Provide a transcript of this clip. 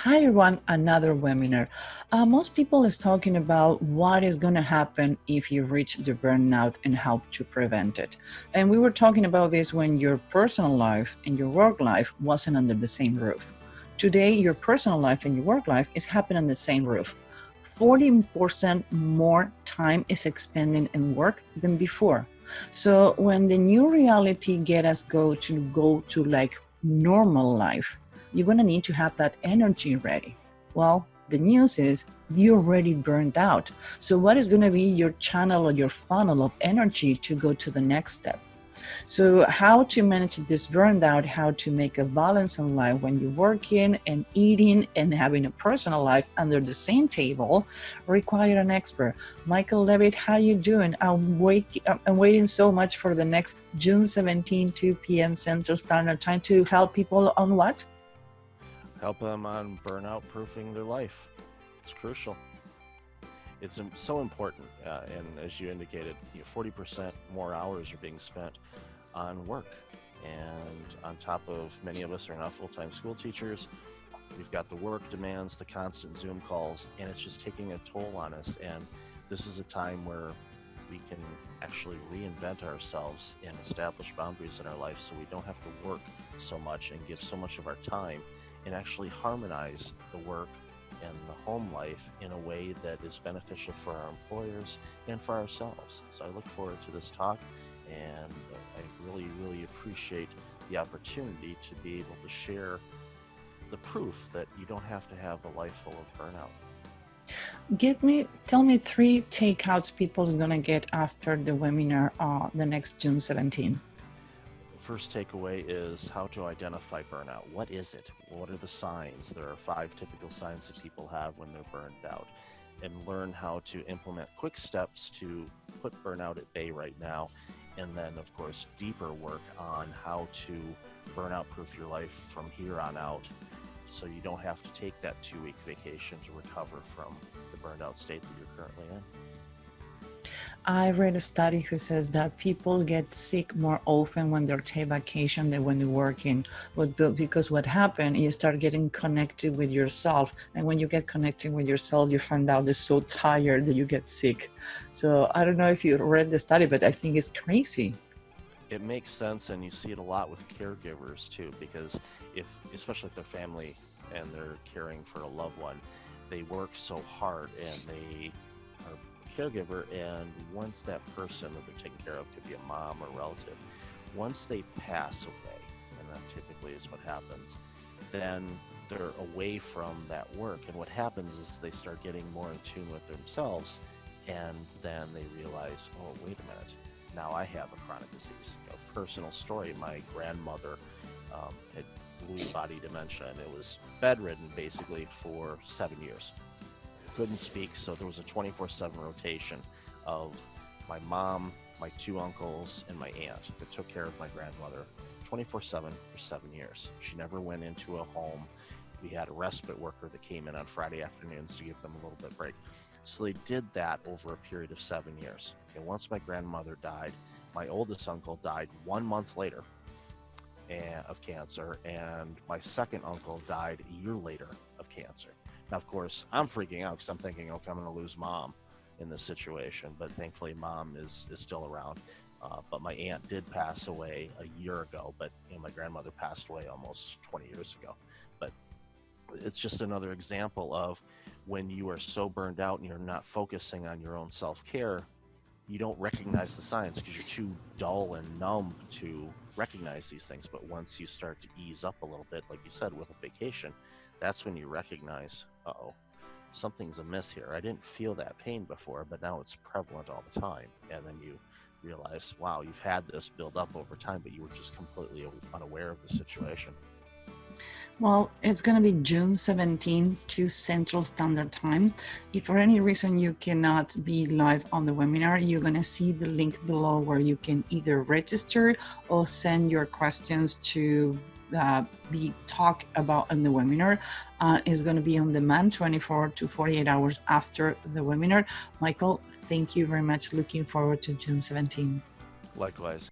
Hi everyone, another webinar. Most people is talking about what is going to happen if you reach the burnout and how to prevent it. And we were talking about this when your personal life and your work life wasn't under the same roof. Today, your personal life and your work life is happening on the same roof. 40% more time is expended in work than before. So when the new reality get us go to like normal life, you're going to need to have that energy ready. Well, the news is you're already burned out. So what is going to be your channel or your funnel of energy to go to the next step? So how to manage this burnout, how to make a balance in life when you're working and eating and having a personal life under the same table require an expert. Michael Levitt, how you doing? I'm waiting so much for the next June 17, 2 p.m. Central Standard Time to help people on what? Help them on burnout proofing their life. It's crucial. It's so important, and as you indicated, 40% more hours are being spent on work. And on top of, many of us are not full-time school teachers. We've got the work demands, the constant Zoom calls, and it's just taking a toll on us. And this is a time where we can actually reinvent ourselves and establish boundaries in our life so we don't have to work so much and give so much of our time, and actually harmonize the work and the home life in a way that is beneficial for our employers and for ourselves. So I look forward to this talk, and I really, really appreciate the opportunity to be able to share the proof that you don't have to have a life full of burnout. Tell me 3 takeouts people is going to get after the webinar the next June 17. First takeaway is how to identify burnout. What is it? What are the signs? There are 5 typical signs that people have when they're burned out, and learn how to implement quick steps to put burnout at bay right now. And then, of course, deeper work on how to burnout proof your life from here on out, so you don't have to take that 2-week vacation to recover from the burned out state that you're currently in. I read a study who says that people get sick more often when they're taking vacation than when they're working. Because what happened, you start getting connected with yourself. And when you get connected with yourself, you find out you're so tired that you get sick. So I don't know if you read the study, but I think it's crazy. It makes sense, and you see it a lot with caregivers too, because especially if they're family and they're caring for a loved one, they work so hard and they are caregiver, and once that person that they're taking care of, could be a mom or relative, once they pass away, and that typically is what happens, then they're away from that work. And what happens is they start getting more in tune with themselves, and then they realize, oh, wait a minute, now I have a chronic disease. Personal story, my grandmother had Lewy body dementia, and it was bedridden basically for 7 years. Couldn't speak, so there was a 24/7 rotation of my mom, my 2 uncles, and my aunt that took care of my grandmother 24/7 for 7 years. She never went into a home. We had a respite worker that came in on Friday afternoons to give them a little bit of break. So they did that over a period of 7 years. Okay, once my grandmother died, my oldest uncle died 1 month later of cancer, and my second uncle died a year later of cancer. Now, of course, I'm freaking out because I'm thinking, okay, I'm going to lose mom in this situation, but thankfully mom is still around. But my aunt did pass away a year ago, but my grandmother passed away almost 20 years ago. But it's just another example of when you are so burned out and you're not focusing on your own self-care, you don't recognize the signs because you're too dull and numb to recognize these things. But once you start to ease up a little bit, like you said, with a vacation, that's when you recognize, uh-oh, something's amiss here. I didn't feel that pain before, but now it's prevalent all the time. And then you realize, wow, you've had this build up over time, but you were just completely unaware of the situation. Well, it's going to be June 17 to Central Standard Time. If for any reason you cannot be live on the webinar, you're going to see the link below where you can either register or send your questions to be talked about in the webinar. It's going to be on demand 24 to 48 hours after the webinar. Michael, thank you very much. Looking forward to June 17. Likewise.